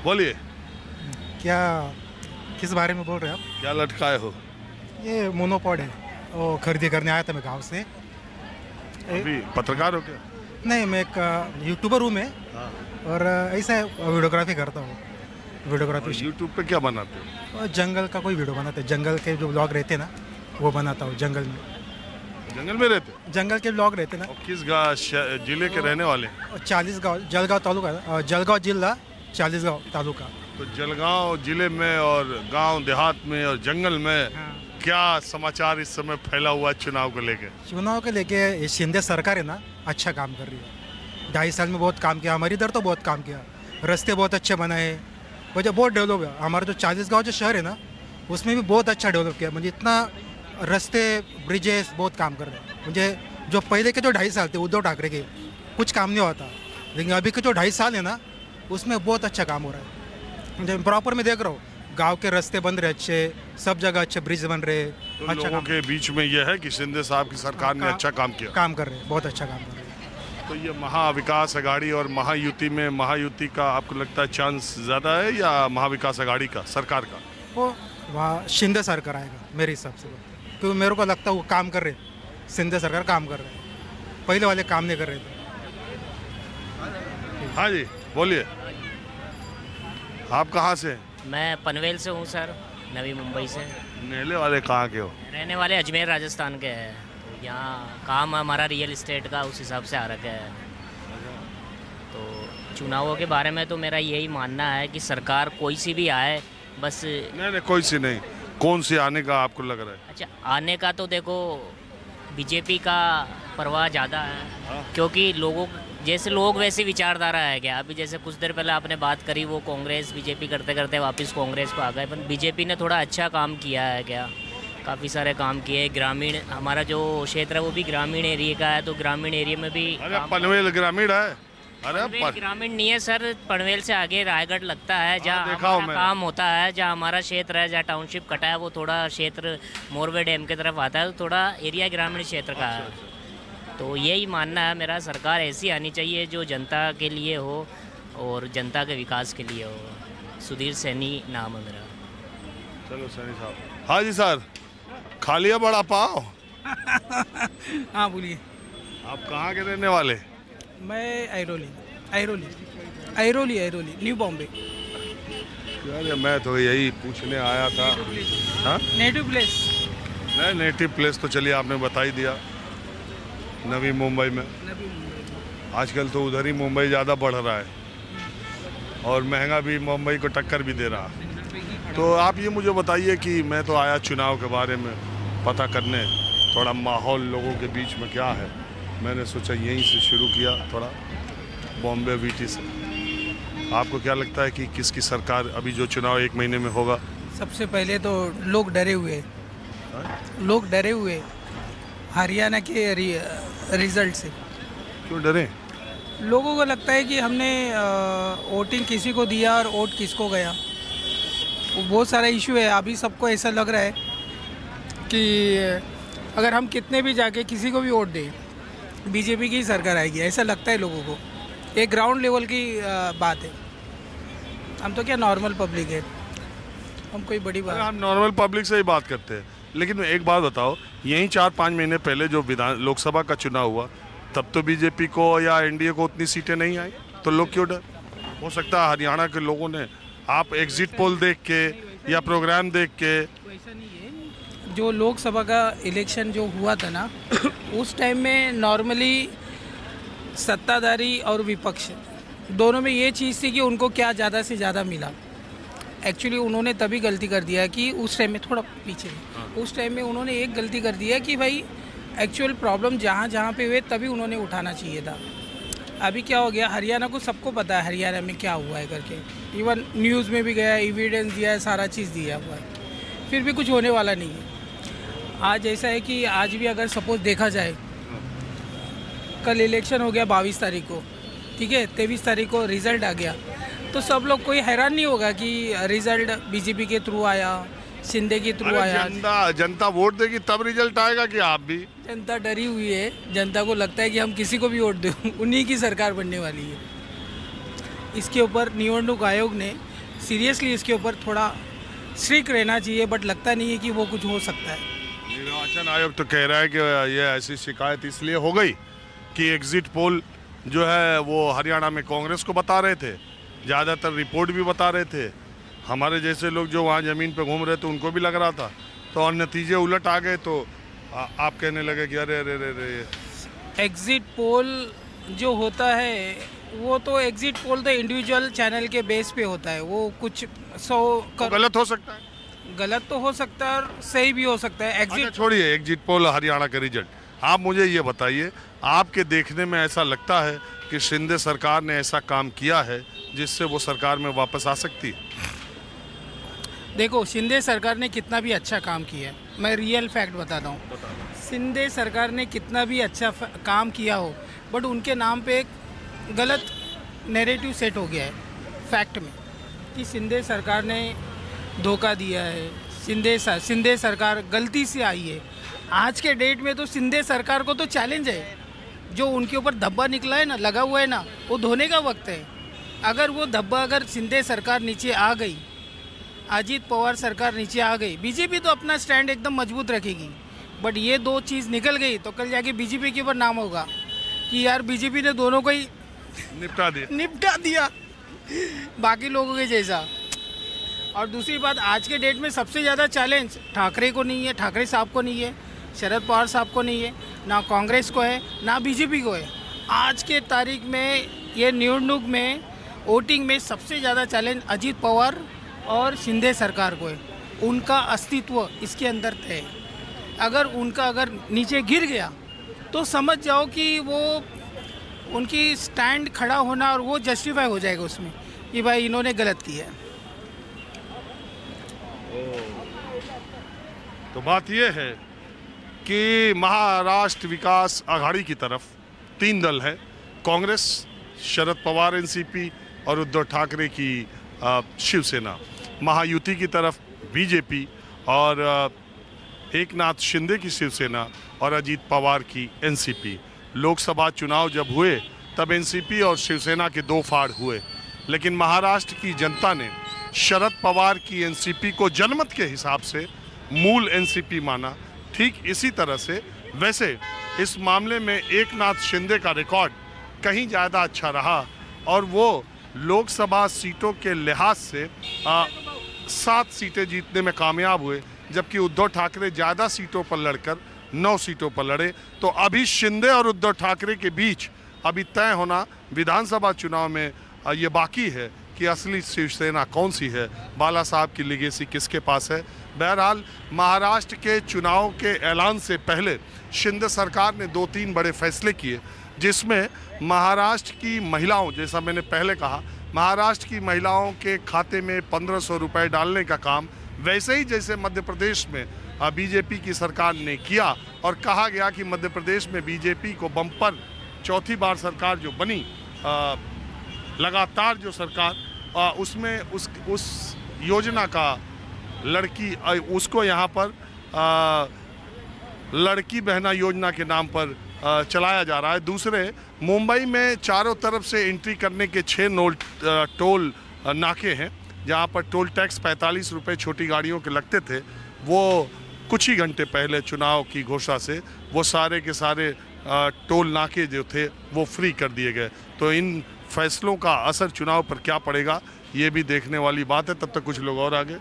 बोलिए। क्या, किस बारे में बोल रहे हैं आप? क्या लटकाए हो? ये मोनोपॉड है, वो खरीदी करने आया था मैं गांव से। अभी पत्रकार हो क्या? नहीं, मैं एक यूट्यूबर हूँ मैं। हाँ। और ऐसा वीडियोग्राफी करता हूँ। वीडियोग्राफी यूट्यूब पे क्या बनाते हो? और जंगल का कोई वीडियो बनाते हैं, जंगल के जो ब्लॉग रहते हैं ना वो बनाता हूँ। जंगल में रहते हो? जंगल के ब्लॉग रहते हैं ना। और किस जिले के रहने वाले हैं? और 40 गाँव, जलगांव तालुका, जलगांव जिला 40 गाँव तालुका। तो जलगांव जिले में और गांव देहात में और जंगल में क्या समाचार इस समय फैला हुआ है चुनाव को लेके? चुनाव के लेके ये शिंदे सरकार है ना, अच्छा काम कर रही है। 2.5 साल में बहुत काम किया, हमारी इधर तो बहुत काम किया। रास्ते बहुत अच्छे बनाए, वजह बहुत डेवलप है। हमारा जो 40 गाँव जो शहर है ना, उसमें भी बहुत अच्छा डेवलप किया। मुझे इतना रास्ते, ब्रिजेस बहुत काम कर रहे हैं। मुझे जो पहले के जो 2.5 साल थे उद्धव ठाकरे के, कुछ काम नहीं होता, लेकिन अभी के जो 2.5 साल है ना, उसमें बहुत अच्छा काम हो रहा है। मुझे प्रॉपर में देख रहा हूँ, गांव के रास्ते बन रहे अच्छे, सब जगह अच्छे ब्रिज बन रहे। तो अच्छा लोगों के बीच में यह है कि शिंदे साहब की सरकार ने अच्छा काम किया, काम कर रहे हैं, बहुत अच्छा काम कर रहे हैं। तो ये महाविकास अघाड़ी और महायुति में, महायुति का आपको लगता है चांस ज़्यादा है या महाविकास अघाड़ी का, सरकार का? वो वहाँ शिंदे सरकार आएगा मेरे हिसाब से, क्योंकि मेरे को लगता है वो काम कर रहे हैं। शिंदे सरकार काम कर रहे हैं, पहले वाले काम नहीं कर रहे थे। हाँ जी, बोलिए। आप कहाँ से? मैं पनवेल से हूँ सर, नवी मुंबई से। नेले वाले कहाँ के हो? रहने वाले अजमेर राजस्थान के हैं। तो यहाँ काम हमारा रियल इस्टेट का, उस हिसाब से आ रखा है। तो चुनावों के बारे में तो मेरा यही मानना है कि सरकार कोई सी भी आए, बस नहीं, कोई सी नहीं, कौन सी आने का आपको लग रहा है? अच्छा, आने का तो देखो बीजेपी का परवाह ज़्यादा है, क्योंकि लोगों जैसे लोग वैसी विचारधारा है क्या। अभी जैसे कुछ देर पहले आपने बात करी, वो कांग्रेस बीजेपी करते करते वापस कांग्रेस को आ गए, पर बीजेपी ने थोड़ा अच्छा काम किया है क्या, काफ़ी सारे काम किए। ग्रामीण, हमारा जो क्षेत्र है वो भी ग्रामीण एरिया का है, तो ग्रामीण एरिया में भी पनवेल ग्रामीण है। पनवेल ग्रामीण नहीं है सर, पनवेल से आगे रायगढ़ लगता है, जहाँ देखा हमारा काम होता है, जहाँ हमारा क्षेत्र है, जहाँ टाउनशिप कटा है, वो थोड़ा क्षेत्र मोरवे डैम की तरफ आता है, तो थोड़ा एरिया ग्रामीण क्षेत्र का है। तो यही मानना है मेरा, सरकार ऐसी आनी चाहिए जो जनता के लिए हो और जनता के विकास के लिए हो। सुधीर सैनी नाम है मेरा। चलो सैनी साहब। हाँ जी सर, खा लिया बड़ा पाव? हाँ बोलिए। आप कहाँ के रहने वाले? मैं ऐरोली न्यू बॉम्बे। अरे मैं तो यही पूछने आया था। हाँ, नेटिव प्लेस। नहीं, नेटिव प्लेस तो चलिए आपने बता ही दिया, नवी मुंबई में। आजकल तो उधर ही मुंबई ज़्यादा बढ़ रहा है और महंगा भी मुंबई को टक्कर भी दे रहा है। तो आप ये मुझे बताइए कि मैं तो आया चुनाव के बारे में पता करने, थोड़ा माहौल लोगों के बीच में क्या है। मैंने सोचा यहीं से शुरू किया, थोड़ा बॉम्बे वीटी से। आपको क्या लगता है कि किसकी सरकार, अभी जो चुनाव 1 महीने में होगा? सबसे पहले तो लोग डरे हुए हरियाणा के रिजल्ट से। क्यों डरे? लोगों को लगता है कि हमने वोटिंग किसी को दिया और वोट किसको गया, वो बहुत सारा इशू है। अभी सबको ऐसा लग रहा है कि अगर हम कितने भी जाके किसी को भी वोट दें, बीजेपी की सरकार आएगी, ऐसा लगता है लोगों को। एक ग्राउंड लेवल की बात है। हम तो क्या नॉर्मल पब्लिक है, हम कोई बड़ी बात। हम नॉर्मल पब्लिक से ही बात करते हैं। लेकिन एक बात बताओ, यहीं 4-5 महीने पहले जो लोकसभा का चुनाव हुआ, तब तो बीजेपी को या एनडीए को उतनी सीटें नहीं आई, तो लोग क्यों डर? हो सकता है हरियाणा के लोगों ने, आप एग्जिट पोल देख के या प्रोग्राम देख के। ऐसा नहीं है, जो लोकसभा का इलेक्शन जो हुआ था ना उस टाइम में नॉर्मली सत्ताधारी और विपक्ष दोनों में ये चीज़ थी कि उनको क्या ज़्यादा से ज़्यादा मिला। एक्चुअली उन्होंने तभी गलती कर दिया कि उस टाइम में, थोड़ा पीछे, उस टाइम में उन्होंने एक गलती कर दिया कि भाई एक्चुअल प्रॉब्लम जहाँ पे हुए तभी उन्होंने उठाना चाहिए था। अभी क्या हो गया, हरियाणा को सबको पता है हरियाणा में क्या हुआ है करके, इवन न्यूज़ में भी गया, एविडेंस दिया है, सारा चीज़ दिया हुआ है, फिर भी कुछ होने वाला नहीं है। आज ऐसा है कि आज भी अगर सपोज देखा जाए, कल इलेक्शन हो गया 22 तारीख को, ठीक है, 23 तारीख को रिज़ल्ट आ गया, तो सब लोग कोई हैरान नहीं होगा कि रिज़ल्ट बीजेपी के थ्रू आया, शिंदे के थ्रू आया। जनता वोट देगी तब रिजल्ट आएगा कि आप भी? जनता डरी हुई है, जनता को लगता है कि हम किसी को भी वोट दें उन्हीं की सरकार बनने वाली है। इसके ऊपर निवडणूक आयोग ने सीरियसली इसके ऊपर थोड़ा स्ट्रिक्ट रहना चाहिए, बट लगता नहीं है कि वो कुछ हो सकता है। निर्वाचन आयोग तो कह रहा है कि ये ऐसी शिकायत इसलिए हो गई कि एग्जिट पोल जो है वो हरियाणा में कांग्रेस को बता रहे थे, ज़्यादातर रिपोर्ट भी बता रहे थे। हमारे जैसे लोग जो वहाँ ज़मीन पे घूम रहे थे उनको भी लग रहा था, तो और नतीजे उलट आ गए, तो आप कहने लगे कि अरे अरे अरे अरे। एग्ज़िट पोल जो होता है वो तो एग्ज़िट पोल तो इंडिविजुअल चैनल के बेस पे होता है, वो कुछ गलत हो सकता है, गलत तो हो सकता है और सही भी हो सकता है। अच्छा छोड़िए एग्जिट पोल हरियाणा का रिजल्ट, आप मुझे ये बताइए, आपके देखने में ऐसा लगता है कि शिंदे सरकार ने ऐसा काम किया है जिससे वो सरकार में वापस आ सकती है? देखो, शिंदे सरकार ने कितना भी अच्छा काम किया है, मैं रियल फैक्ट बताता हूँ। शिंदे सरकार ने कितना भी अच्छा काम किया हो, बट उनके नाम पे एक गलत नैरेटिव सेट हो गया है फैक्ट में कि शिंदे सरकार ने धोखा दिया है, शिंदे सरकार गलती से आई है। आज के डेट में तो शिंदे सरकार को तो चैलेंज है, जो उनके ऊपर धब्बा निकला है ना, लगा हुआ है ना, वो धोने का वक्त है। अगर वो धब्बा अगर शिंदे सरकार नीचे आ गई, अजीत पवार सरकार नीचे आ गई, बीजेपी तो अपना स्टैंड एकदम मजबूत रखेगी, बट ये दो चीज़ निकल गई तो कल जाके बीजेपी के ऊपर नाम होगा कि यार बीजेपी ने दोनों को ही निपटा दिया बाकी लोगों के जैसा। और दूसरी बात, आज के डेट में सबसे ज़्यादा चैलेंज ठाकरे को नहीं है, ठाकरे साहब को नहीं है, शरद पवार साहब को नहीं है, ना कांग्रेस को है, ना बीजेपी को है। आज के तारीख में ये निवडणूक में वोटिंग में सबसे ज़्यादा चैलेंज अजीत पवार और शिंदे सरकार को है। उनका अस्तित्व इसके अंदर है। अगर उनका अगर नीचे गिर गया तो समझ जाओ कि वो उनकी स्टैंड खड़ा होना और वो जस्टिफाई हो जाएगा उसमें कि भाई इन्होंने गलत किया है। तो बात यह है कि महाराष्ट्र विकास आघाड़ी की तरफ 3 दल है, कांग्रेस, शरद पवार एनसीपी और उद्धव ठाकरे की शिवसेना। महायुति की तरफ बीजेपी और एकनाथ शिंदे की शिवसेना और अजीत पवार की एनसीपी। लोकसभा चुनाव जब हुए तब एनसीपी और शिवसेना के 2 फाड़ हुए, लेकिन महाराष्ट्र की जनता ने शरद पवार की एनसीपी को जनमत के हिसाब से मूल एनसीपी माना। ठीक इसी तरह से वैसे इस मामले में एकनाथ शिंदे का रिकॉर्ड कहीं ज़्यादा अच्छा रहा और वो लोकसभा सीटों के लिहाज से 7 सीटें जीतने में कामयाब हुए, जबकि उद्धव ठाकरे ज़्यादा सीटों पर लड़कर 9 सीटों पर लड़े। तो अभी शिंदे और उद्धव ठाकरे के बीच अभी तय होना विधानसभा चुनाव में ये बाकी है कि असली शिवसेना कौन सी है, बाला साहब की लिगेसी किसके पास है। बहरहाल महाराष्ट्र के चुनाव के ऐलान से पहले शिंदे सरकार ने 2-3 बड़े फैसले किए, जिसमें महाराष्ट्र की महिलाओं, जैसा मैंने पहले कहा, महाराष्ट्र की महिलाओं के खाते में 1500 रुपये डालने का काम वैसे ही जैसे मध्य प्रदेश में बीजेपी की सरकार ने किया, और कहा गया कि मध्य प्रदेश में बीजेपी को बम्पर 4थी बार सरकार जो बनी, लगातार जो सरकार, उसमें उस योजना का लड़की उसको यहाँ पर लड़की बहना योजना के नाम पर चलाया जा रहा है। दूसरे, मुंबई में चारों तरफ से एंट्री करने के 6 टोल नाके हैं, जहाँ पर टोल टैक्स 45 रुपये छोटी गाड़ियों के लगते थे, वो कुछ ही घंटे पहले चुनाव की घोषणा से वो सारे के सारे टोल नाके जो थे वो फ्री कर दिए गए। तो इन फैसलों का असर चुनाव पर क्या पड़ेगा, ये भी देखने वाली बात है। तब तक कुछ लोग और आगे।